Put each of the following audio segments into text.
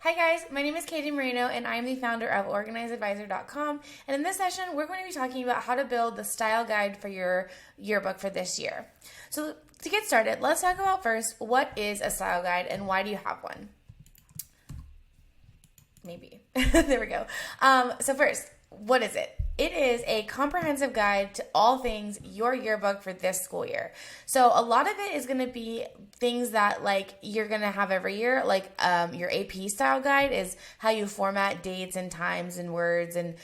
Hi guys, my name is Katie Moreno and I am the founder of OrganizedAdvisor.com, and in this session we're going to be talking about how to build the style guide for your yearbook for this year. So to get started, let's talk about first what is a style guide and why do you have one? Maybe. There we go. So first, what is it? It is a comprehensive guide to all things your yearbook for this school year. So a lot of it is going to be things that like you're going to have every year, like your AP style guide is how you format dates and times and words and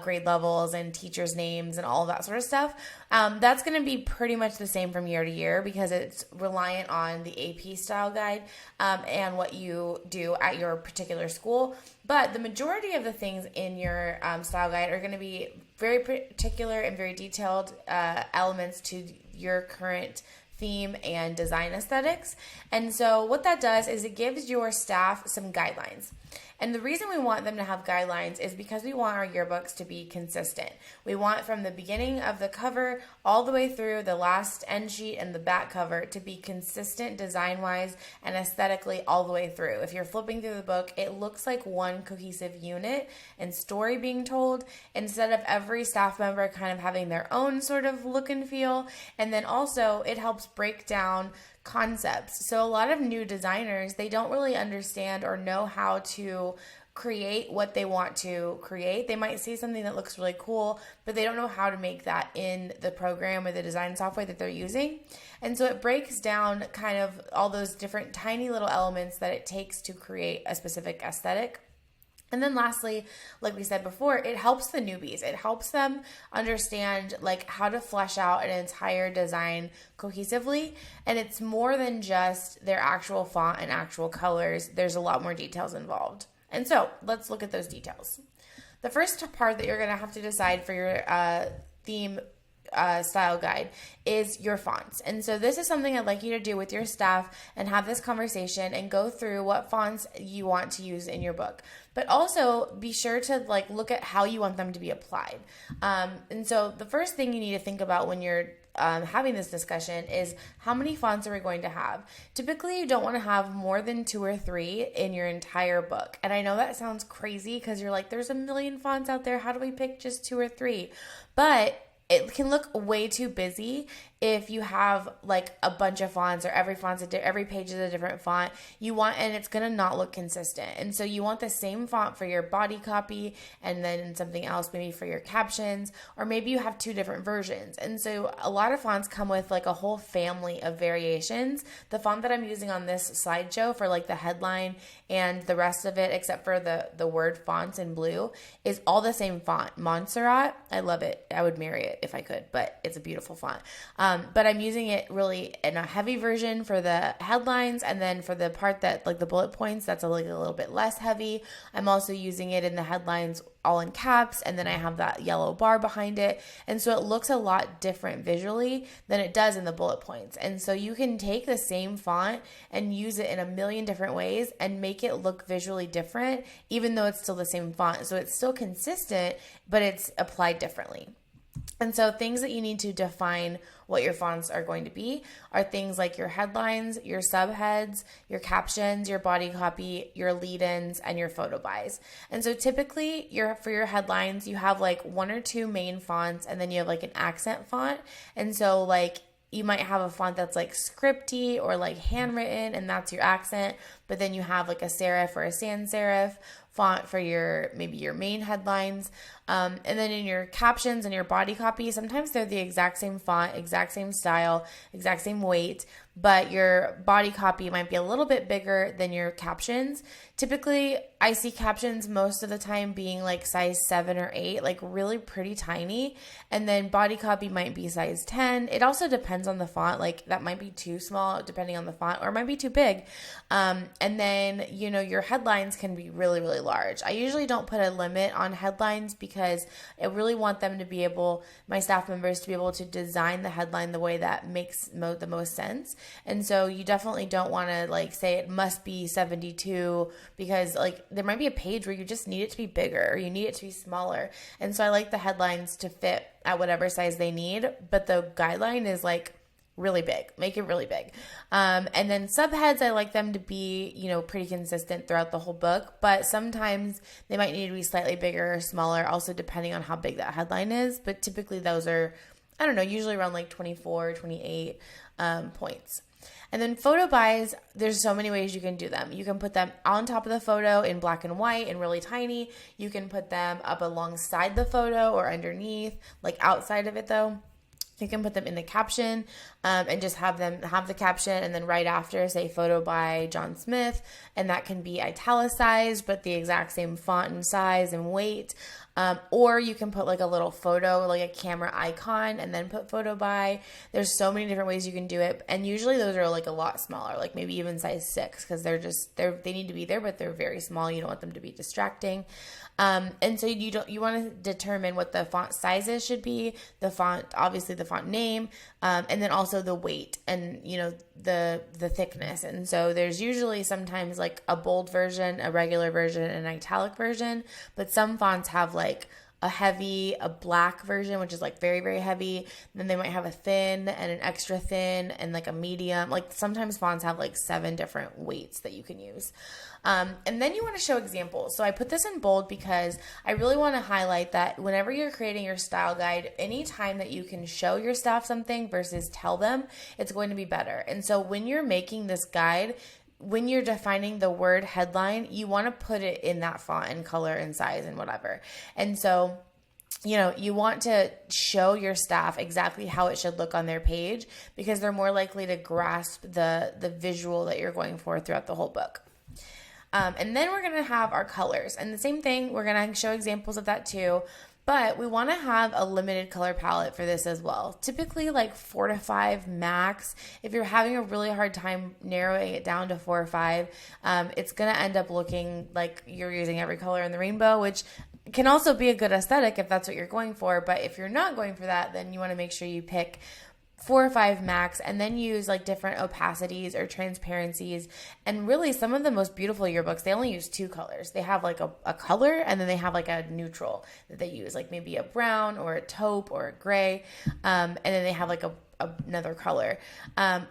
grade levels and teachers' names and all of that sort of stuff. That's going to be pretty much the same from year to year because it's reliant on the AP style guide and what you do at your particular school. But the majority of the things in your style guide are going to be very particular and very detailed elements to your current theme and design aesthetics. And so what that does is it gives your staff some guidelines. And the reason we want them to have guidelines is because we want our yearbooks to be consistent. We want from the beginning of the cover all the way through the last end sheet and the back cover to be consistent design-wise and aesthetically all the way through. If you're flipping through the book, it looks like one cohesive unit and story being told instead of every staff member kind of having their own sort of look and feel. And then also it helps break down concepts. So a lot of new designers, they don't really understand or know how to create what they want to create. They might see something that looks really cool, but they don't know how to make that in the program or the design software that they're using. And so it breaks down kind of all those different tiny little elements that it takes to create a specific aesthetic. And then lastly, like we said before, it helps the newbies. It helps them understand like how to flesh out an entire design cohesively. And it's more than just their actual font and actual colors. There's a lot more details involved. And so let's look at those details. The first part that you're going to have to decide for your theme style guide is your fonts. And so this is something I'd like you to do with your staff and have this conversation and go through what fonts you want to use in your book. But also be sure to like look at how you want them to be applied. And so the first thing you need to think about when you're having this discussion is how many fonts are we going to have? Typically, you don't want to have more than 2 or 3 in your entire book. And I know that sounds crazy because you're like, there's a million fonts out there. How do we pick just 2 or 3? But it can look way too busy if you have like a bunch of fonts or every page is a different font. And it's going to not look consistent. And so you want the same font for your body copy and then something else maybe for your captions, or maybe you have 2 different versions. And so a lot of fonts come with like a whole family of variations. The font that I'm using on this slideshow for like the headline and the rest of it, except for the word fonts in blue, is all the same font. Montserrat, I love it. I would marry it if I could, but it's a beautiful font. But I'm using it really in a heavy version for the headlines, and then for the part that like the bullet points, that's a little bit less heavy. I'm also using it in the headlines all in caps, and then I have that yellow bar behind it. And so it looks a lot different visually than it does in the bullet points. And so you can take the same font and use it in a million different ways and make it look visually different, even though it's still the same font. So it's still consistent, but it's applied differently. And so things that you need to define what your fonts are going to be are things like your headlines, your subheads, your captions, your body copy, your lead-ins, and your photo buys. And so typically for your headlines, you have like 1 or 2 main fonts, and then you have like an accent font. And so like you might have a font that's like scripty or like handwritten, and that's your accent. But then you have like a serif or a sans serif font for maybe your main headlines. And then in your captions and your body copy, sometimes they're the exact same font, exact same style, exact same weight, but your body copy might be a little bit bigger than your captions. Typically, I see captions most of the time being like size 7 or 8, like really pretty tiny. And then body copy might be size 10. It also depends on the font. Like that might be too small depending on the font, or it might be too big. And then, your headlines can be really, really large. I usually don't put a limit on headlines because I really want them to be my staff members to be able to design the headline the way that makes the most sense. And so you definitely don't want to like say it must be 72 because like there might be a page where you just need it to be bigger or you need it to be smaller. And so I like the headlines to fit at whatever size they need, but the guideline is like really big. Make it really big. And then subheads, I like them to be, pretty consistent throughout the whole book, but sometimes they might need to be slightly bigger or smaller, also depending on how big that headline is. But typically those are, I don't know, usually around like 24, 28 points. And then photo buys, there's so many ways you can do them. You can put them on top of the photo in black and white and really tiny. You can put them up alongside the photo or underneath, like outside of it though. You can put them in the caption and just have them have the caption and then right after say photo by John Smith, and that can be italicized but the exact same font and size and weight. Or you can put like a little photo, like a camera icon, and then put photo by. There's so many different ways you can do it, and usually those are like a lot smaller, like maybe even size 6, because they need to be there, but they're very small. You don't want them to be distracting. And so you want to determine what the font sizes should be, the font, obviously the font name, and then also the weight and the thickness. And so there's usually sometimes like a bold version, a regular version, and an italic version, but some fonts have like a black version, which is like very, very heavy. Then they might have a thin and an extra thin and like a medium. Like sometimes fonts have like 7 different weights that you can use. And then you want to show examples. So I put this in bold because I really want to highlight that whenever you're creating your style guide, anytime that you can show your staff something versus tell them, it's going to be better. And so when you're making this guide, when you're defining the word headline, you want to put it in that font and color and size and whatever. And so, you want to show your staff exactly how it should look on their page because they're more likely to grasp the visual that you're going for throughout the whole book. And then we're going to have our colors. And the same thing, we're going to show examples of that too. But we want to have a limited color palette for this as well. Typically like 4 to 5 max. If you're having a really hard time narrowing it down to 4 or 5, it's going to end up looking like you're using every color in the rainbow, which can also be a good aesthetic if that's what you're going for. But if you're not going for that, then you want to make sure you pick 4 or 5 max, and then use like different opacities or transparencies. And really some of the most beautiful yearbooks, they only use 2 colors. They have like a color and then they have like a neutral that they use, like maybe a brown or a taupe or a gray. And then they have like another color,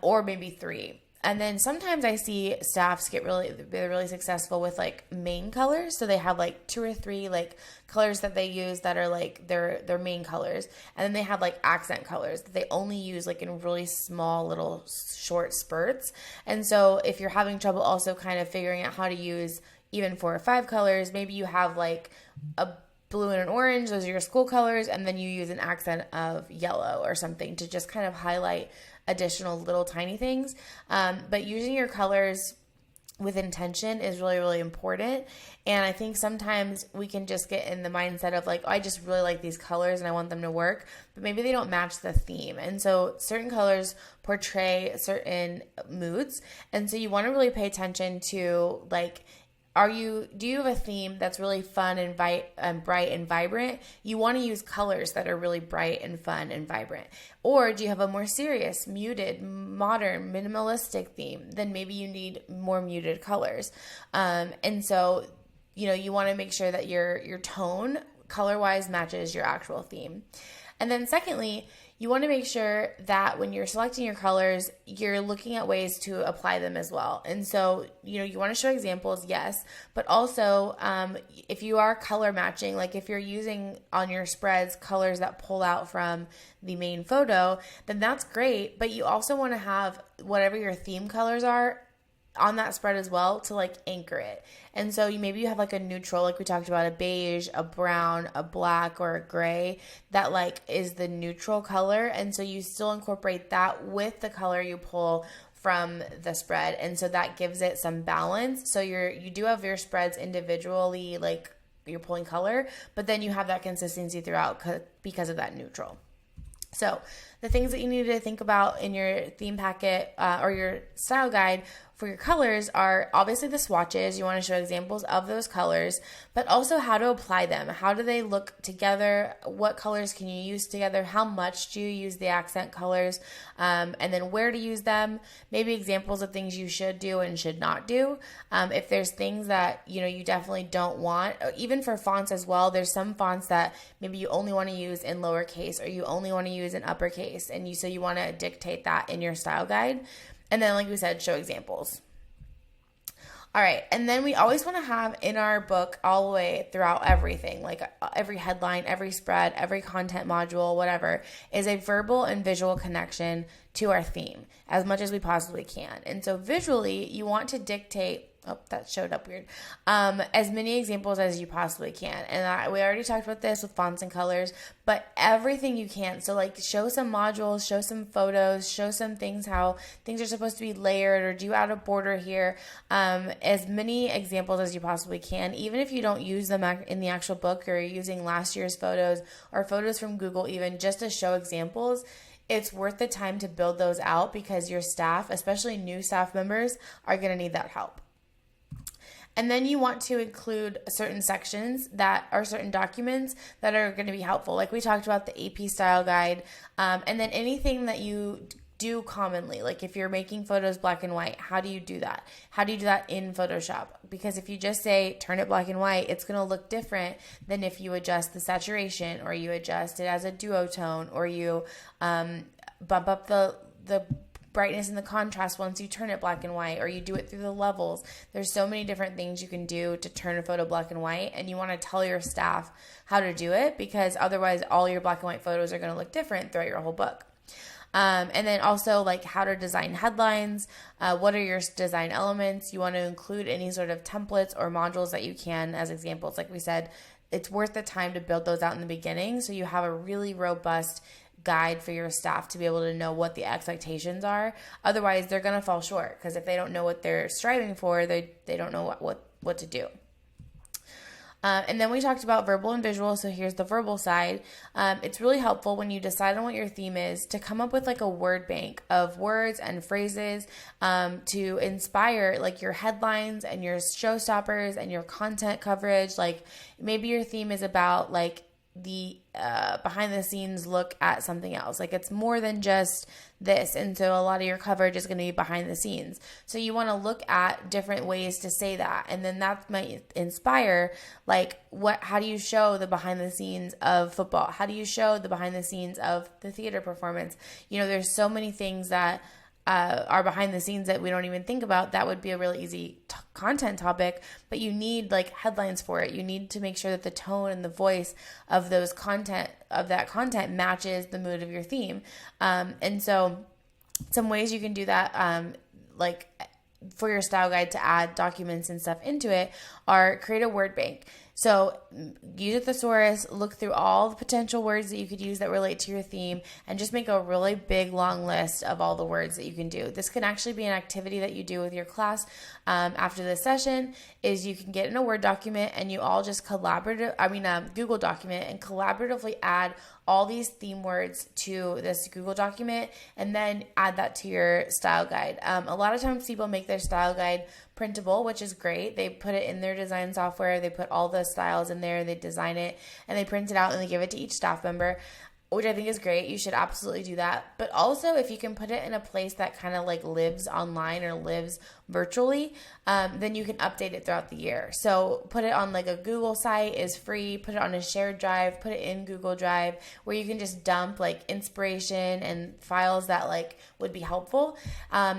or maybe 3. And then sometimes I see staffs they're really successful with like main colors. So they have like 2 or 3 like colors that they use that are like their main colors. And then they have like accent colors that they only use like in really small little short spurts. And so if you're having trouble also kind of figuring out how to use even 4 or 5 colors, maybe you have like a blue and an orange, those are your school colors, and then you use an accent of yellow or something to just kind of highlight additional little tiny things. But using your colors with intention is really, really important. And I think sometimes we can just get in the mindset of like, oh, I just really like these colors and I want them to work, but maybe they don't match the theme. And so certain colors portray certain moods. And so you want to really pay attention to like, do you have a theme that's really fun and bright and vibrant? You want to use colors that are really bright and fun and vibrant. Or do you have a more serious, muted, modern, minimalistic theme? Then maybe you need more muted colors. And so, you want to make sure that your tone color-wise matches your actual theme. And then secondly, you want to make sure that when you're selecting your colors, you're looking at ways to apply them as well. And so, you want to show examples, yes, but also if you are color matching, like if you're using on your spreads colors that pull out from the main photo, then that's great. But you also want to have whatever your theme colors are on that spread as well to like anchor it. And so maybe you have like a neutral, like we talked about, a beige, a brown, a black, or a gray that like is the neutral color. And so you still incorporate that with the color you pull from the spread. And so that gives it some balance. So you do have your spreads individually, like you're pulling color, but then you have that consistency throughout because of that neutral. So the things that you need to think about in your theme packet or your style guide for your colors are obviously the swatches. You want to show examples of those colors, but also how to apply them. How do they look together? What colors can you use together? How much do you use the accent colors? And then where to use them. Maybe examples of things you should do and should not do. If there's things that, you definitely don't want, even for fonts as well, there's some fonts that maybe you only want to use in lowercase or you only want to use in uppercase. And so you want to dictate that in your style guide. And then, like we said, show examples. All right. And then we always want to have in our book all the way throughout everything, like every headline, every spread, every content module, whatever, is a verbal and visual connection to our theme as much as we possibly can. And so visually, you want to dictate, oh, that showed up weird, as many examples as you possibly can. And we already talked about this with fonts and colors, but everything you can. So like show some modules, show some photos, show some things, how things are supposed to be layered, or do add a border here. As many examples as you possibly can, even if you don't use them in the actual book, or you're using last year's photos or photos from Google, even just to show examples. It's worth the time to build those out because your staff, especially new staff members, are going to need that help. And then you want to include certain sections that are certain documents that are going to be helpful. Like we talked about the AP style guide, and then anything that you do commonly. Like if you're making photos black and white, how do you do that? How do you do that in Photoshop? Because if you just say turn it black and white, it's going to look different than if you adjust the saturation, or you adjust it as a duotone, or you bump up the brightness and the contrast once you turn it black and white, or you do it through the levels. There's so many different things you can do to turn a photo black and white, and you want to tell your staff how to do it, because otherwise all your black and white photos are going to look different throughout your whole book. And then also like how to design headlines. What are your design elements? You want to include any sort of templates or modules that you can as examples. Like we said, it's worth the time to build those out in the beginning so you have a really robust guide for your staff to be able to know what the expectations are. Otherwise, they're going to fall short, because if they don't know what they're striving for, they don't know what to do. And then we talked about verbal and visual. So here's the verbal side. It's really helpful when you decide on what your theme is to come up with like a word bank of words and phrases to inspire like your headlines and your showstoppers and your content coverage. Like maybe your theme is about like the behind the scenes look at something else. Like it's more than just this. And so a lot of your coverage is going to be behind the scenes. So you want to look at different ways to say that. And then that might inspire like how do you show the behind the scenes of football? How do you show the behind the scenes of the theater performance? There's so many things that are behind the scenes that we don't even think about. That would be a really easy content topic, but you need like headlines for it. You need to make sure that the tone and the voice of that content matches the mood of your theme. And so some ways you can do that, like for your style guide to add documents and stuff into it, are create a word bank. So use a thesaurus, look through all the potential words that you could use that relate to your theme, and just make a really big, long list of all the words that you can do. This can actually be an activity that you do with your class after this session, is you can get in a Word document and you all just Google document, and collaboratively add all these theme words to this Google document, and then add that to your style guide. A lot of times people make their style guide printable, which is great. They put it in their design software, they put all the styles in there, they design it, and they print it out and they give it to each staff member, which I think is great. You should absolutely do that. But also, if you can put it in a place that kind of like lives online or lives virtually, then you can update it throughout the year. So put it on like a Google site is free, put it on a shared drive, put it in Google Drive, where you can just dump like inspiration and files that like would be helpful.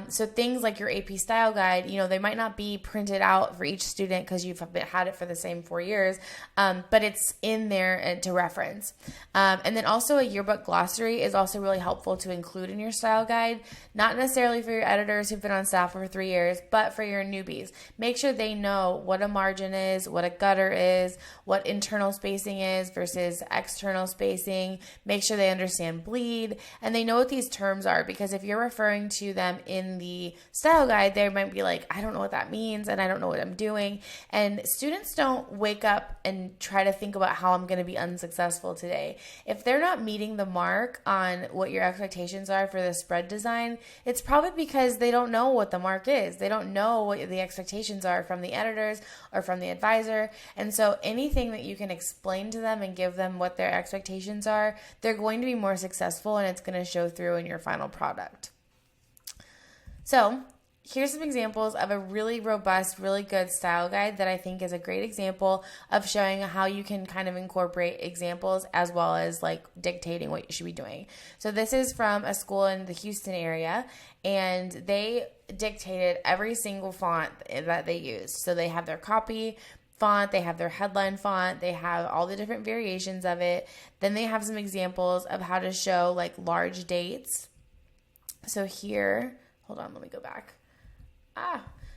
So things like your AP style guide, they might not be printed out for each student because you've had it for the same 4 years, but it's in there to reference. And then also a yearbook glossary is also really helpful to include in your style guide, not necessarily for your editors who've been on staff for 3 years, but for your newbies. Make sure they know what a margin is, what a gutter is, what internal spacing is versus external spacing. Make sure they understand bleed and they know what these terms are, because if you're referring to them in the style guide, they might be like, I don't know what that means and I don't know what I'm doing. And students don't wake up and try to think about how I'm going to be unsuccessful today. If they're not meeting the mark on what your expectations are for the spread design, it's probably because they don't know what the mark is. They don't know what the expectations are from the editors or from the advisor. And so anything that you can explain to them and give them what their expectations are, they're going to be more successful, and it's going to show through in your final product. So here's some examples of a really robust, really good style guide that I think is a great example of showing how you can kind of incorporate examples as well as like dictating what you should be doing. So this is from a school in the Houston area, and they dictated every single font that they used. So they have their copy font, they have their headline font, they have all the different variations of it. Then they have some examples of how to show like large dates. So here, hold on, let me go back.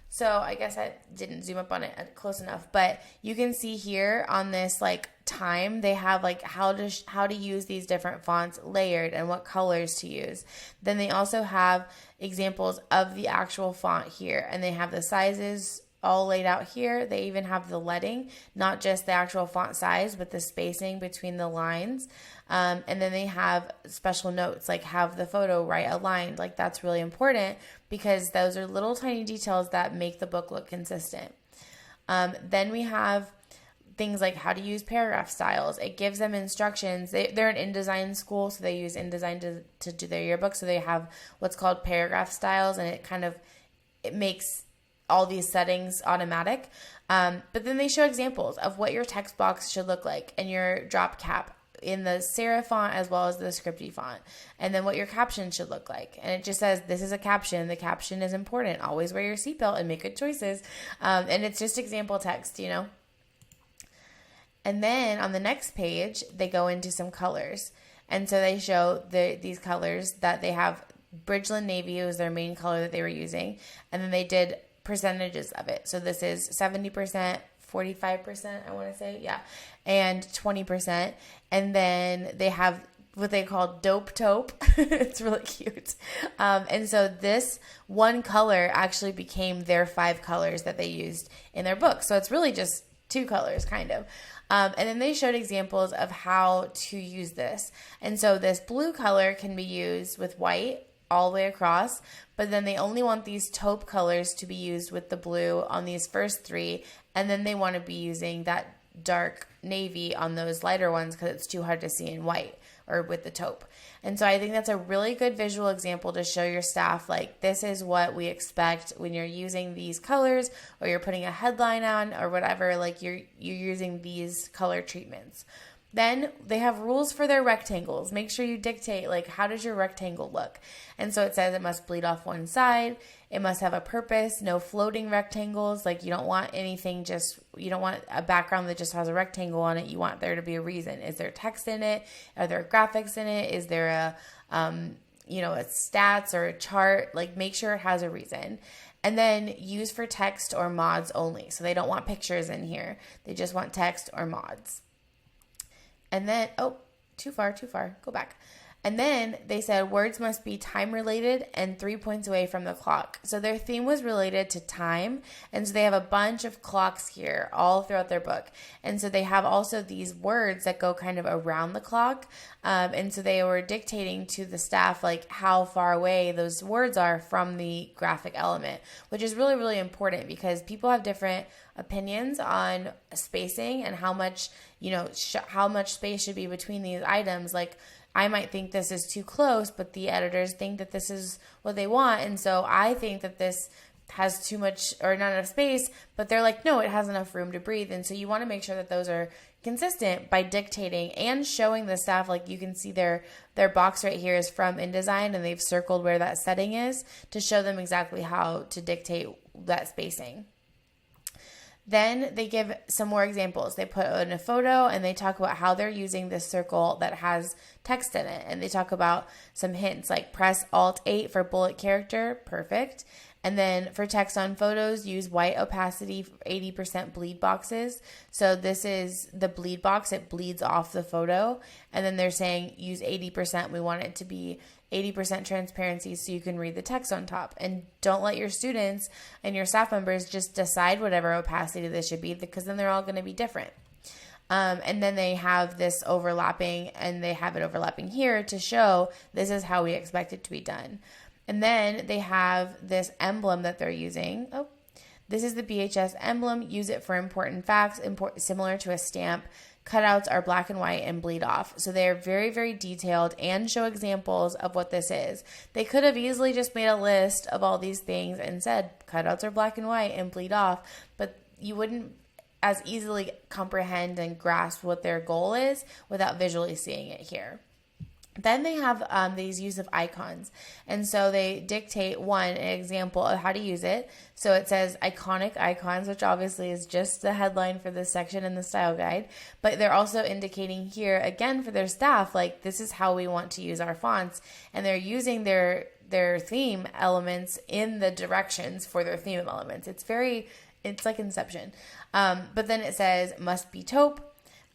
So I guess I didn't zoom up on it close enough, but you can see here on this like time, they have like how to use these different fonts layered and what colors to use. Then they also have examples of the actual font here, and they have the sizes all laid out here. They even have the leading, not just the actual font size, but the spacing between the lines. And then they have special notes, like have the photo right aligned. Like that's really important because those are little tiny details that make the book look consistent. Then we have things like how to use paragraph styles. It gives them instructions. They're an InDesign school, so they use InDesign to do their yearbook. So they have what's called paragraph styles, and it makes all these settings automatic. But then they show examples of what your text box should look like and your drop cap in the serif font as well as the scripty font, and then what your caption should look like. And it just says, this is a caption. The caption is important. Always wear your seatbelt and make good choices. And it's just example text, you know. And then on the next page, they go into some colors. And so they show these colors that they have. Bridgeland Navy was their main color that they were using. And then they did percentages of it. So this is 70%, 45%, I want to say, yeah, and 20%. And then they have what they call dope taupe. It's really cute. And so this one color actually became their 5 colors that they used in their book. So it's really just 2 colors, kind of. And then they showed examples of how to use this. And so this blue color can be used with white all the way across, but then they only want these taupe colors to be used with the blue on these first 3, and then they want to be using that dark navy on those lighter ones because it's too hard to see in white or with the taupe. And so I think that's a really good visual example to show your staff, like, this is what we expect when you're using these colors, or you're putting a headline on or whatever, like you're using these color treatments. Then they have rules for their rectangles. Make sure you dictate, like, how does your rectangle look? And so it says it must bleed off one side. It must have a purpose. No floating rectangles. Like, you don't want anything you don't want a background that just has a rectangle on it. You want there to be a reason. Is there text in it? Are there graphics in it? Is there a stats or a chart? Like, make sure it has a reason. And then use for text or mods only. So they don't want pictures in here. They just want text or mods. And then, too far, go back. And then they said words must be time related and 3 points away from the clock. So their theme was related to time. And so they have a bunch of clocks here all throughout their book. And so they have also these words that go kind of around the clock. And so they were dictating to the staff, like, how far away those words are from the graphic element, which is really, really important because people have different opinions on spacing and how much, how much space should be between these items. Like, I might think this is too close, but the editors think that this is what they want. And so I think that this has too much or not enough space, but they're like, no, it has enough room to breathe. And so you want to make sure that those are consistent by dictating and showing the staff, like, you can see their box right here is from InDesign, and they've circled where that setting is to show them exactly how to dictate that spacing. Then they give some more examples. They put in a photo and they talk about how they're using this circle that has text in it. And they talk about some hints like press Alt-8 for bullet character. Perfect. And then for text on photos, use white opacity 80% bleed boxes. So this is the bleed box. It bleeds off the photo. And then they're saying use 80%. We want it to be 80% transparency so you can read the text on top. And don't let your students and your staff members just decide whatever opacity this should be, because then they're all going to be different. And then they have this overlapping, and they have it overlapping here to show this is how we expect it to be done. And then they have this emblem that they're using. Oh, this is the BHS emblem. Use it for important facts, similar to a stamp. Cutouts are black and white and bleed off. So they're very, very detailed and show examples of what this is. They could have easily just made a list of all these things and said cutouts are black and white and bleed off, but you wouldn't as easily comprehend and grasp what their goal is without visually seeing it here. Then they have these use of icons. And so they dictate an example of how to use it. So it says iconic icons, which obviously is just the headline for this section in the style guide. But they're also indicating here, again, for their staff, like this is how we want to use our fonts. And they're using their theme elements in the directions for their theme elements. It's like Inception. But then it says must be taupe.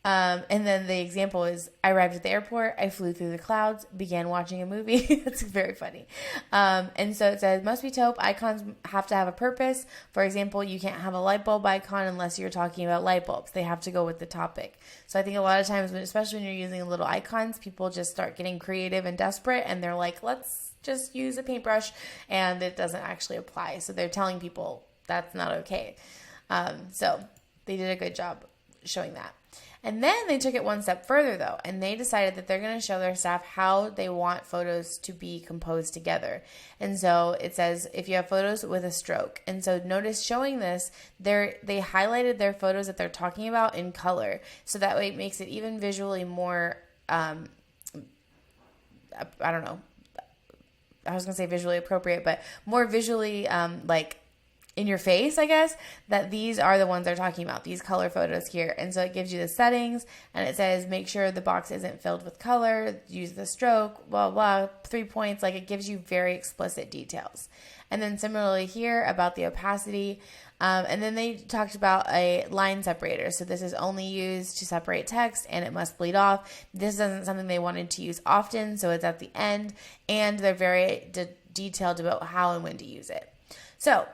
And then the example is, I arrived at the airport, I flew through the clouds, began watching a movie. That's very funny. And so it says, must be taupe. Icons have to have a purpose. For example, you can't have a light bulb icon unless you're talking about light bulbs. They have to go with the topic. So I think a lot of times, especially when you're using little icons, people just start getting creative and desperate, and they're like, let's just use a paintbrush, and it doesn't actually apply. So they're telling people that's not okay. So they did a good job showing that. And then they took it one step further, though, and they decided that they're going to show their staff how they want photos to be composed together. And so it says if you have photos with a stroke. And so notice showing this, they highlighted their photos that they're talking about in color. So that way it makes it even visually more, I don't know, I was going to say visually appropriate, but more visually like in your face, I guess, that these are the ones they're talking about, these color photos here. And so it gives you the settings, and it says make sure the box isn't filled with color, use the stroke, blah, blah, 3 points. Like, it gives you very explicit details. And then similarly here about the opacity. And then they talked about a line separator. So this is only used to separate text, and it must bleed off. This isn't something they wanted to use often, so it's at the end. And they're very detailed about how and when to use it. So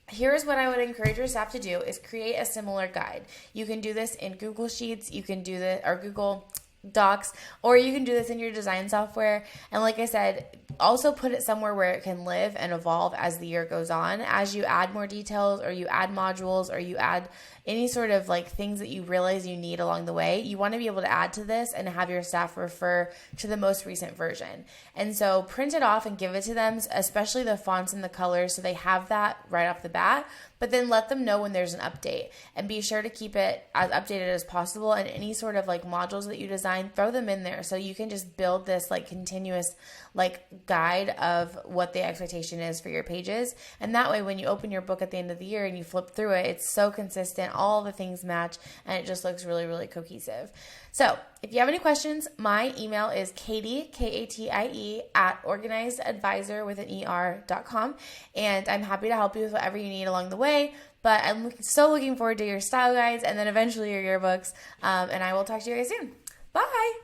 here's what I would encourage your staff to do is create a similar guide. You can do this in Google Sheets, you can do this, or Google Docs, or you can do this in your design software. And like I said, also put it somewhere where it can live and evolve as the year goes on. As you add more details, or you add modules, or you add any sort of like things that you realize you need along the way, you want to be able to add to this and have your staff refer to the most recent version. And so print it off and give it to them, especially the fonts and the colors, so they have that right off the bat. But then let them know when there's an update, and be sure to keep it as updated as possible. And any sort of like modules that you design, throw them in there so you can just build this like continuous like guide of what the expectation is for your pages. And that way, when you open your book at the end of the year and you flip through it, it's so consistent, all the things match, and it just looks really, really cohesive. So if you have any questions, my email is Katie, Katie, at organizedadvisor.com. And I'm happy to help you with whatever you need along the way. But I'm so looking forward to your style guides and then eventually your yearbooks. And I will talk to you guys soon. Bye.